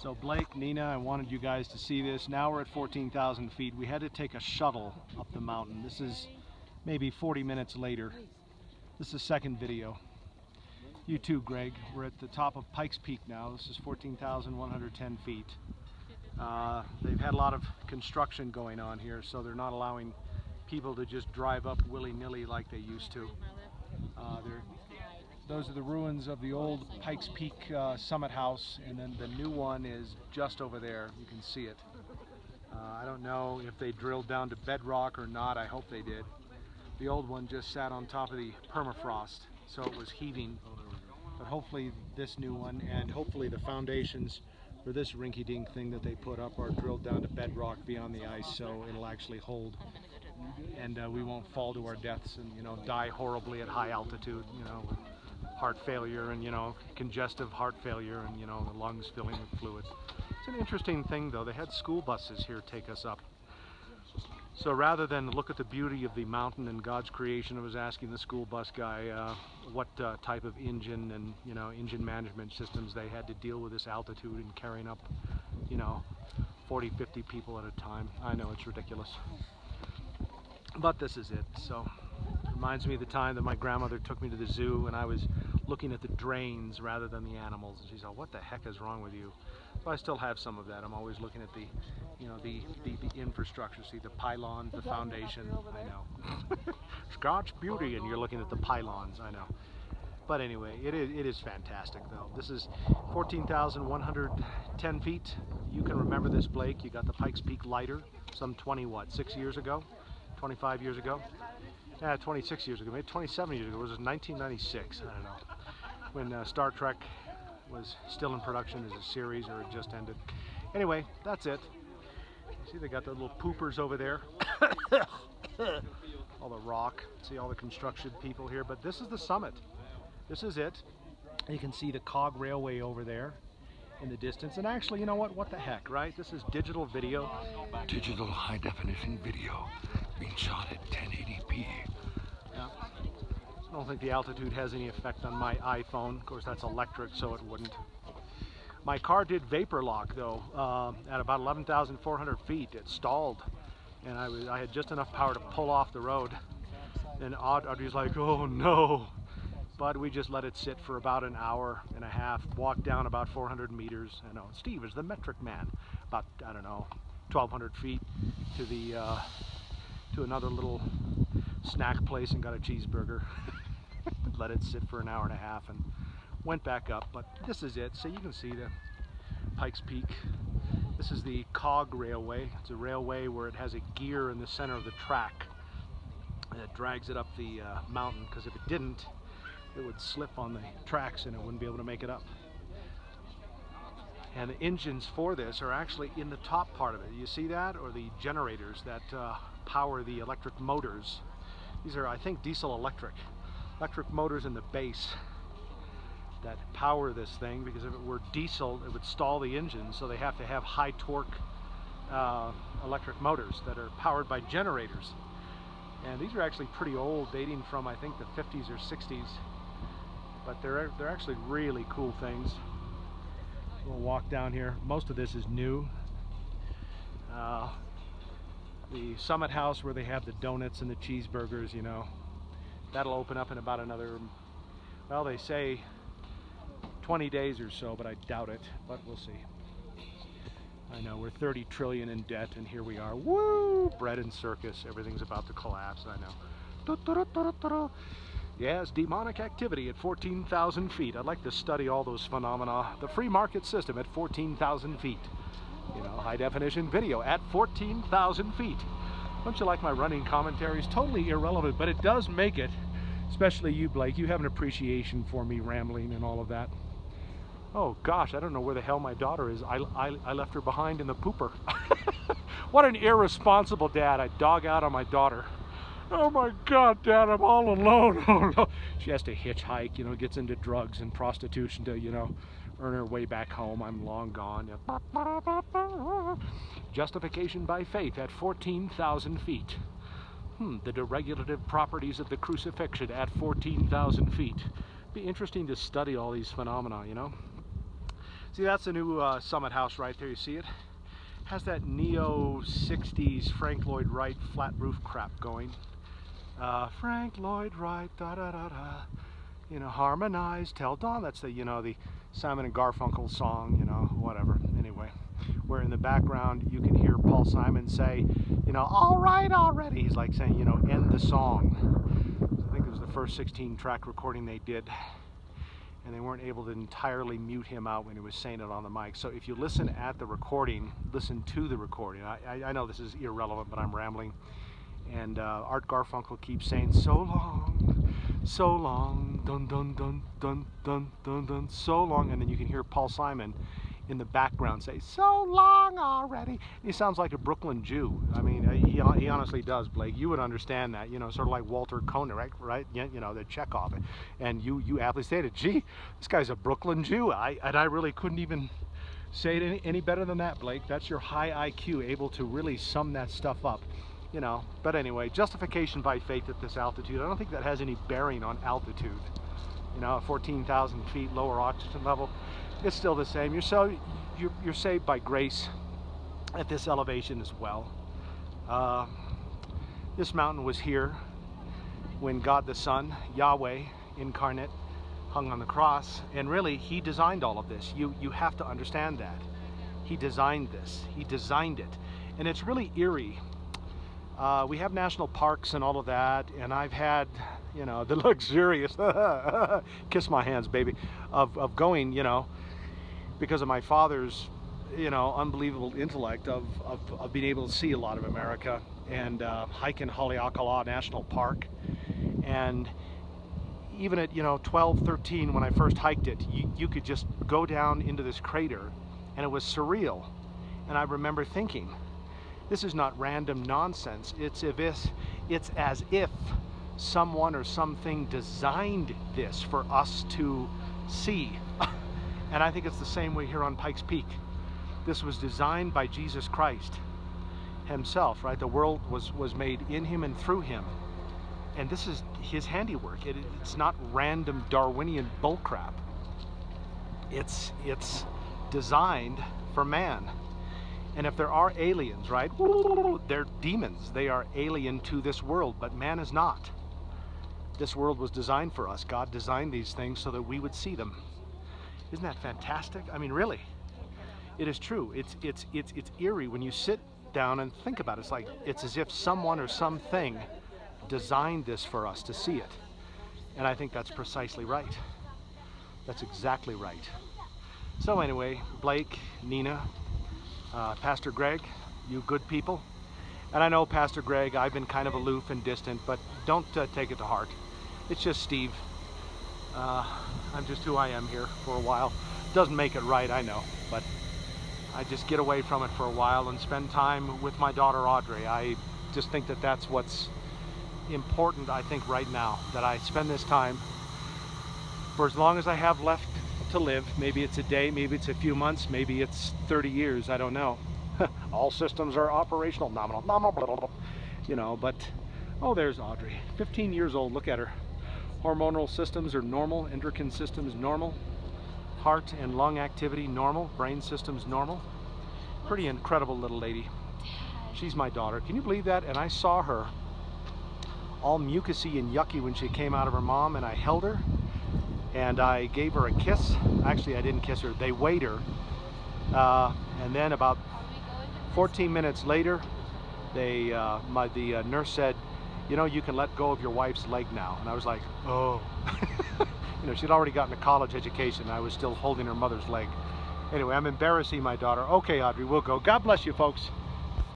So Blake, Nina, I wanted you guys to see this. Now we're at 14,000 feet. We had to take a shuttle up the mountain. This is maybe 40 minutes later. This is the second video. You too, Greg. We're at the top of Pikes Peak now. This is 14,110 feet. They've had a lot of construction going on here, so they're not allowing people to just drive up willy-nilly like they used to. Those are the ruins of the old Pikes Peak Summit House, and then the new one is just over there. You can see it. I don't know if they drilled down to bedrock or not. I hope they did. The old one just sat on top of the permafrost, so it was heaving. But hopefully this new one, and hopefully the foundations for this rinky-dink thing that they put up are drilled down to bedrock beyond the ice, so it'll actually hold, and we won't fall to our deaths and, you know, die horribly at high altitude, you know, with heart failure and, you know, congestive heart failure and, you know, the lungs filling with fluid. It's an interesting thing though. They had school buses here take us up. So rather than look at the beauty of the mountain and God's creation, I was asking the school bus guy what type of engine and, you know, engine management systems they had to deal with this altitude and carrying up, you know, 40, 50 people at a time. I know it's ridiculous, but this is it. So it reminds me of the time that my grandmother took me to the zoo and I was looking at the drains rather than the animals, and she said, "What the heck is wrong with you?" But I still have some of that. I'm always looking at the, you know, the infrastructure. See the pylons, the foundation. I know. Scotch beauty, and you're looking at the pylons. I know. But anyway, it is fantastic though. This is 14,110 feet. You can remember this, Blake. You got the Pikes Peak lighter some 6 years ago, 25 years ago. 26 years ago, maybe 27 years ago. Was it 1996? I don't know. When Star Trek was still in production as a series, or it just ended. Anyway, that's it. See, they got the little poopers over there. All the rock. See all the construction people here. But this is the summit. This is it. You can see the cog railway over there in the distance. And actually, you know what? What the heck, right? This is digital video. Digital high definition video being shot at 1080p. Yeah. I don't think the altitude has any effect on my iPhone. Of course, that's electric, so it wouldn't. My car did vapor lock though at about 11,400 feet. It stalled, and I had just enough power to pull off the road. And Audrey's like, "Oh no!" But we just let it sit for about an hour and a half. Walked down about 400 meters. I know Steve is the metric man. About, I don't know, 1,200 feet to the to another little snack place and got a cheeseburger. Let it sit for an hour and a half and went back up. But this is it. So you can see the Pikes Peak. This is the cog railway. It's a railway where it has a gear in the center of the track that drags it up the mountain, because if it didn't, it would slip on the tracks and it wouldn't be able to make it up. And the engines for this are actually in the top part of it. You see that? Or the generators that power the electric motors. These are, I think, diesel electric motors in the base that power this thing, because if it were diesel, it would stall the engine, so they have to have high torque electric motors that are powered by generators. And these are actually pretty old, dating from, I think, the 50s or 60s, but they're actually really cool things. We'll walk down here. Most of this is new. The Summit House where they have the donuts and the cheeseburgers, you know, that'll open up in about another, well, they say 20 days or so, but I doubt it, but we'll see. I know, we're 30 trillion in debt, and here we are. Woo! Bread and circus. Everything's about to collapse, I know. Yes, demonic activity at 14,000 feet. I'd like to study all those phenomena. The free market system at 14,000 feet. You know, high definition video at 14,000 feet. Don't you like my running commentaries? Totally irrelevant, but it does make it, especially you, Blake. You have an appreciation for me rambling and all of that. Oh gosh, I don't know where the hell my daughter is. I left her behind in the pooper. What an irresponsible dad. I dog out on my daughter. Oh my God, Dad, I'm all alone. Oh no. She has to hitchhike, you know, gets into drugs and prostitution to, you know, earn her way back home. I'm long gone. Justification by faith at 14,000 feet. The deregulative properties of the crucifixion at 14,000 feet. Be interesting to study all these phenomena, you know. See, that's the new Summit House right there. You see it? Has that neo 60s Frank Lloyd Wright flat roof crap going. Frank Lloyd Wright, da da da da. You know, harmonize, tell dawn. That's the, you know, the Simon and Garfunkel song, you know, whatever. Anyway, where in the background you can hear Paul Simon say, you know, all right already. He's like saying, you know, end the song. I think it was the first 16-track recording they did, and they weren't able to entirely mute him out when he was saying it on the mic. So if you listen at the recording, listen to the recording. I know this is irrelevant, but I'm rambling. And Art Garfunkel keeps saying, so long, dun dun dun dun dun dun dun, so long. And then you can hear Paul Simon in the background say, so long already. He sounds like a Brooklyn Jew. I mean, he honestly does, Blake. You would understand that, you know, sort of like Walter Koenig, right? You know, the Chekhov. And you aptly stated, gee, this guy's a Brooklyn Jew. And I really couldn't even say it any better than that, Blake. That's your high IQ, able to really sum that stuff up. You know, but anyway, justification by faith at this altitude. I don't think that has any bearing on altitude. You know, at 14,000 feet lower oxygen level, it's still the same. You're saved by grace at this elevation as well. This mountain was here when God the Son, Yahweh incarnate, hung on the cross, and really He designed all of this. You have to understand that. He designed this. He designed it, and it's really eerie. We have national parks and all of that, and I've had, you know, the luxurious, kiss my hands, baby, of going, you know, because of my father's, you know, unbelievable intellect of being able to see a lot of America, and hike in Haleakala National Park. And even at, you know, 12, 13, when I first hiked it, you could just go down into this crater, and it was surreal. And I remember thinking, this is not random nonsense. It's as if someone or something designed this for us to see. And I think it's the same way here on Pikes Peak. This was designed by Jesus Christ Himself, right? The world was made in Him and through Him. And this is His handiwork. It's not random Darwinian bullcrap. It's designed for man. And if there are aliens, right, they're demons. They are alien to this world, but man is not. This world was designed for us. God designed these things so that we would see them. Isn't that fantastic? I mean, really, it is true. It's eerie when you sit down and think about it. It's like, it's as if someone or something designed this for us to see it. And I think that's precisely right. That's exactly right. So anyway, Blake, Nina, Pastor Greg, you good people. And I know, Pastor Greg, I've been kind of aloof and distant, but don't take it to heart. It's just Steve. I'm just who I am here for a while. Doesn't make it right, I know, but I just get away from it for a while and spend time with my daughter Audrey. I just think that that's what's important, I think, right now, that I spend this time for as long as I have left to live. Maybe it's a day, maybe it's a few months, maybe it's 30 years, I don't know. All systems are operational, nominal, you know, but, oh, there's Audrey, 15 years old, look at her. Hormonal systems are normal, endocrine systems normal, heart and lung activity normal, brain systems normal. Pretty incredible little lady. She's my daughter. Can you believe that? And I saw her all mucusy and yucky when she came out of her mom, and I held her and I gave her a kiss. Actually, I didn't kiss her. They weighed her, and then about 14 minutes later, the nurse said, you know, you can let go of your wife's leg now. And I was like, oh. You know, she'd already gotten a college education. I was still holding her mother's leg. Anyway, I'm embarrassing my daughter. Okay, Audrey, we'll go. God bless you, folks.